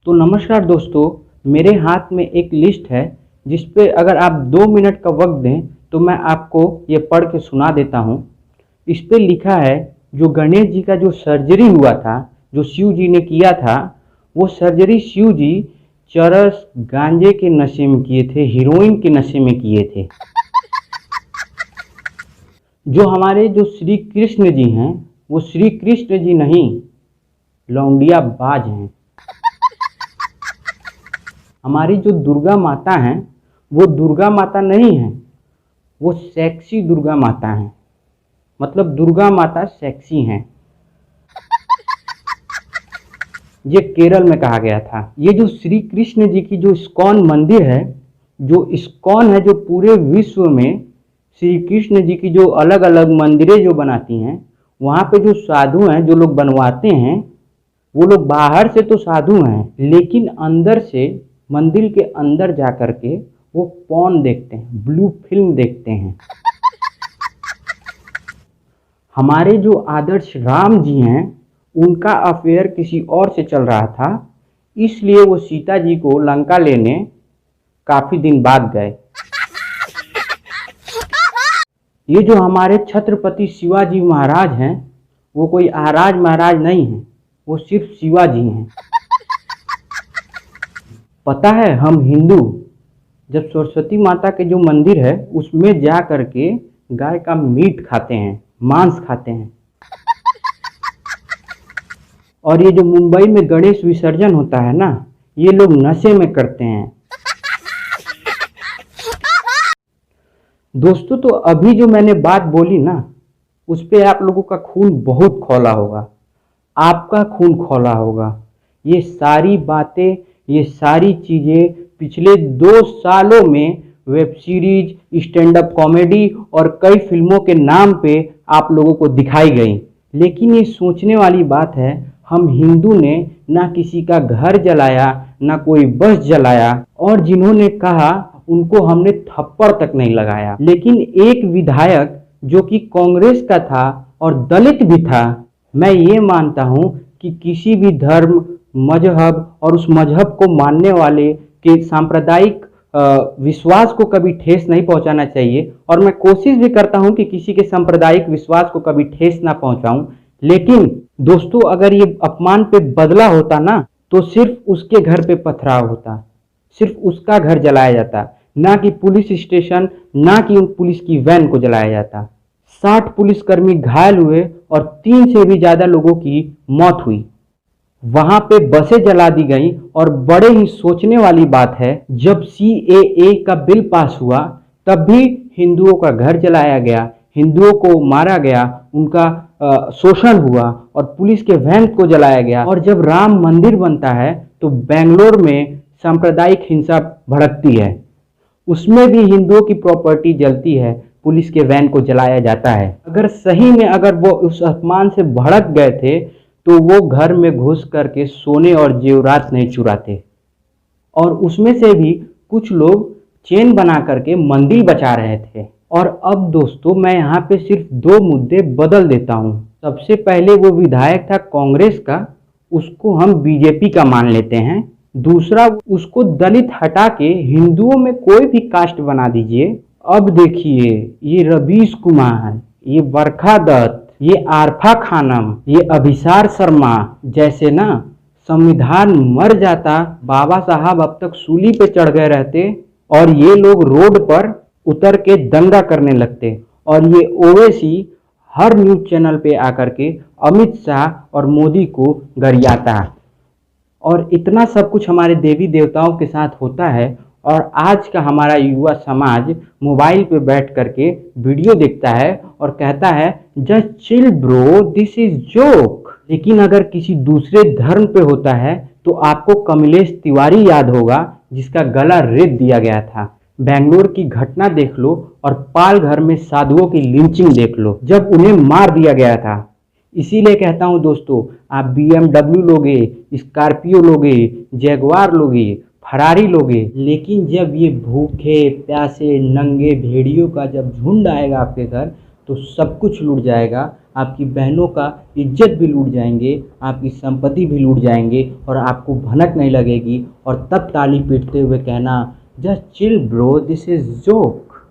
तो नमस्कार दोस्तों, मेरे हाथ में एक लिस्ट है जिस पे अगर आप 2 मिनट का वक्त दें तो मैं आपको ये पढ़ के सुना देता हूँ। इस पे लिखा है, जो गणेश जी का जो सर्जरी हुआ था, जो शिव जी ने किया था, वो सर्जरी शिव जी चरस गांजे के नशे में किए थे, हीरोइन के नशे में किए थे। जो हमारे जो श्री कृष्ण जी हैं, वो श्री कृष्ण जी नहीं, लौंडिया बाज हैं। हमारी जो दुर्गा माता हैं, वो दुर्गा माता नहीं है, वो सेक्सी दुर्गा माता हैं। मतलब दुर्गा माता सेक्सी हैं। ये केरल में कहा गया था। ये जो श्री कृष्ण जी की जो इस्कॉन मंदिर है, जो इस्कॉन है, जो पूरे विश्व में श्री कृष्ण जी की जो अलग अलग मंदिरें जो बनाती हैं, वहाँ पे जो साधु हैं, जो लोग बनवाते हैं, वो लोग बाहर से तो साधु हैं, लेकिन अंदर से मंदिर के अंदर जा कर के वो पॉर्न देखते हैं, ब्लू फिल्म देखते हैं। हमारे जो आदर्श राम जी हैं, उनका अफेयर किसी और से चल रहा था, इसलिए वो सीता जी को लंका लेने काफी दिन बाद गए। ये जो हमारे छत्रपति शिवाजी महाराज हैं, वो कोई आराज महाराज नहीं हैं, वो सिर्फ शिवाजी हैं। पता है, हम हिंदू जब सरस्वती माता के जो मंदिर है उसमें जा करके गाय का मीट खाते हैं, मांस खाते हैं। और ये जो मुंबई में गणेश विसर्जन होता है ना, ये लोग नशे में करते हैं। दोस्तों, तो अभी जो मैंने बात बोली ना, उस पे आप लोगों का खून बहुत खौला होगा, आपका खून खौला होगा। ये सारी बातें, ये सारी चीज़ें पिछले 2 सालों में web series, stand up comedy और कई फिल्मों के नाम पे आप लोगों को दिखाई गई। लेकिन ये सोचने वाली बात है, हम हिंदू ने ना किसी का घर जलाया, ना कोई बस जलाया, और जिन्होंने कहा उनको हमने थप्पड़ तक नहीं लगाया। लेकिन एक विधायक जो कि कांग्रेस का था और दलित भी था, मैं ये मानता हूँ कि किसी भी धर्म, मजहब और उस मजहब को मानने वाले के सांप्रदायिक विश्वास को कभी ठेस नहीं पहुंचाना चाहिए। और मैं कोशिश भी करता हूं कि किसी के सांप्रदायिक विश्वास को कभी ठेस ना पहुंचाऊं। लेकिन दोस्तों, अगर ये अपमान पे बदला होता ना, तो सिर्फ उसके घर पे पथराव होता, सिर्फ उसका घर जलाया जाता, ना कि पुलिस स्टेशन, ना कि उन पुलिस की वैन को जलाया जाता। 60 पुलिसकर्मी घायल हुए और 3 से भी ज्यादा लोगों की मौत हुई। वहां पे बसें जला दी गई। और बड़े ही सोचने वाली बात है, जब CAA का बिल पास हुआ तब भी हिंदुओं का घर जलाया गया, हिंदुओं को मारा गया, उनका शोषण हुआ और पुलिस के वैन को जलाया गया। और जब राम मंदिर बनता है तो बेंगलोर में सांप्रदायिक हिंसा भड़कती है, उसमें भी हिंदुओं की प्रॉपर्टी जलती है, पुलिस के वैन को जलाया जाता है। अगर सही में अगर वो उस अपमान से भड़क गए थे तो वो घर में घुस करके सोने और जेवरात नहीं चुराते। और उसमें से भी कुछ लोग चेन बना करके मंदिर बचा रहे थे। और अब दोस्तों, मैं यहाँ पे सिर्फ 2 मुद्दे बदल देता हूँ। सबसे पहले वो विधायक था कांग्रेस का, उसको हम बीजेपी का मान लेते हैं। दूसरा, उसको दलित हटा के हिंदुओं में कोई भी कास्ट बना दीजिए। अब देखिए, ये रवीश कुमार, ये बरखा दत्त, ये आरफा खानम, ये अभिसार शर्मा जैसे ना, संविधान मर जाता, बाबा साहब अब तक सूली पे चढ़ गए रहते और ये लोग रोड पर उतर के दंगा करने लगते। और ये ओवैसी हर न्यूज चैनल पे आकर के अमित शाह और मोदी को गरियाता। और इतना सब कुछ हमारे देवी देवताओं के साथ होता है, और आज का हमारा युवा समाज मोबाइल पे बैठ करके वीडियो देखता है और कहता है just chill bro, this is joke. लेकिन अगर किसी दूसरे धर्म पे होता है तो आपको कमलेश तिवारी याद होगा, जिसका गला रेत दिया गया था। बेंगलोर की घटना देख लो और पालघर में साधुओं की लिंचिंग देख लो, जब उन्हें मार दिया गया था। इसीलिए कहता हूं दोस्तों, आप BMW लोगे, स्कॉर्पियो लोगे, जैगवार लोगे, फरारी लोगे, लेकिन जब ये भूखे प्यासे नंगे भेड़ियों का जब झुंड आएगा आपके घर, तो सब कुछ लूट जाएगा। आपकी बहनों का इज्जत भी लूट जाएंगे, आपकी संपत्ति भी लूट जाएंगे और आपको भनक नहीं लगेगी। और तब ताली पीटते हुए कहना, just chill bro, this is joke.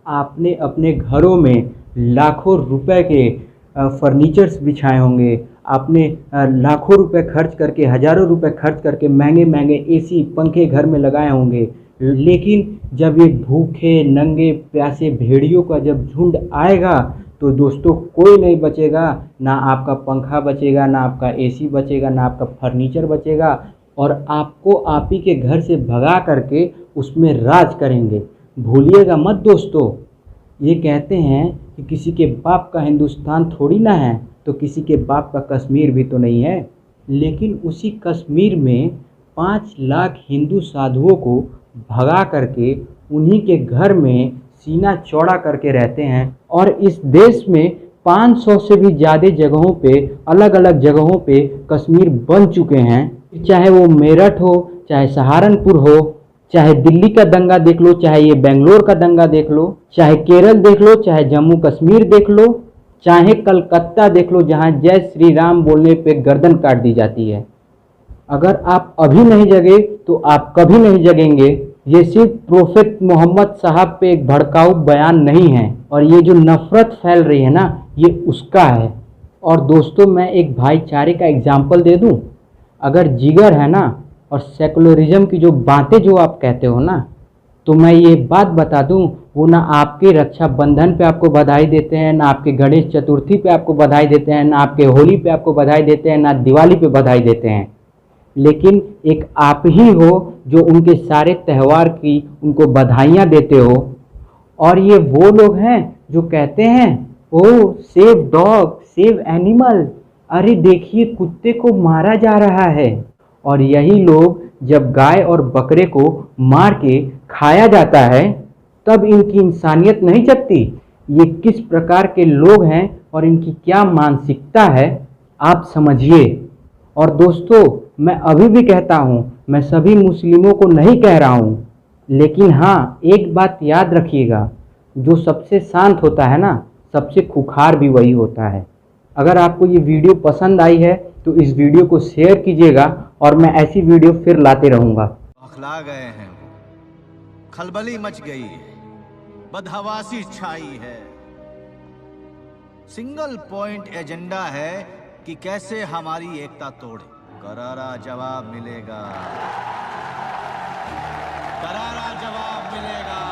आपने अपने घरों में लाखों रुपए के फर्नीचर्स बिछाए होंगे, आपने लाखों रुपए खर्च करके, हज़ारों रुपए खर्च करके महंगे महंगे एसी पंखे घर में लगाए होंगे, लेकिन जब ये भूखे नंगे प्यासे भेड़ियों का जब झुंड आएगा तो दोस्तों कोई नहीं बचेगा। ना आपका पंखा बचेगा, ना आपका एसी बचेगा, ना आपका फर्नीचर बचेगा, और आपको आप ही के घर से भगा करके उसमें राज करेंगे। भूलिएगा मत दोस्तों, ये कहते हैं कि किसी के बाप का हिंदुस्तान थोड़ी ना है, तो किसी के बाप का कश्मीर भी तो नहीं है। लेकिन उसी कश्मीर में 5 लाख हिंदू साधुओं को भगा करके उन्हीं के घर में सीना चौड़ा करके रहते हैं। और इस देश में 500 से भी ज़्यादा जगहों पे, अलग अलग जगहों पे कश्मीर बन चुके हैं। चाहे वो मेरठ हो, चाहे सहारनपुर हो, चाहे दिल्ली का दंगा देख लो, चाहे ये बेंगलोर का दंगा देख लो, चाहे केरल देख लो, चाहे जम्मू कश्मीर देख लो, चाहे कलकत्ता देख लो, जहाँ जय श्री राम बोलने पे गर्दन काट दी जाती है। अगर आप अभी नहीं जगे तो आप कभी नहीं जगेंगे। ये सिर्फ प्रोफेट मोहम्मद साहब पे एक भड़काऊ बयान नहीं है, और ये जो नफ़रत फैल रही है ना, ये उसका है। और दोस्तों मैं एक भाईचारे का एग्जाम्पल दे दूं। अगर जिगर है ना, और सेकुलरिज्म की जो बातें जो आप कहते हो ना, तो मैं ये बात बता दूं, वो ना आपके रक्षाबंधन पे आपको बधाई देते हैं, ना आपके गणेश चतुर्थी पे आपको बधाई देते हैं, ना आपके होली पे आपको बधाई देते हैं, ना दिवाली पे बधाई देते हैं। लेकिन एक आप ही हो जो उनके सारे त्यौहार की उनको बधाइयाँ देते हो। और ये वो लोग हैं जो कहते हैं, ओ सेव डॉग, सेव एनिमल, अरे देखिए कुत्ते को मारा जा रहा है। और यही लोग जब गाय और बकरे को मार के खाया जाता है, तब इनकी इंसानियत नहीं जगती। ये किस प्रकार के लोग हैं और इनकी क्या मानसिकता है, आप समझिए। और दोस्तों मैं अभी भी कहता हूँ, मैं सभी मुस्लिमों को नहीं कह रहा हूँ, लेकिन हाँ एक बात याद रखिएगा, जो सबसे शांत होता है ना, सबसे खुखार भी वही होता है। अगर आपको ये वीडियो पसंद आई है तो इस वीडियो को शेयर कीजिएगा, और मैं ऐसी वीडियो फिर लाते रहूँगा। बौखला गए हैं, खलबली मच गई है, बदहवासी छाई है। सिंगल पॉइंट एजेंडा है कि कैसे हमारी एकता तोड़े। करारा जवाब मिलेगा, करारा जवाब मिलेगा।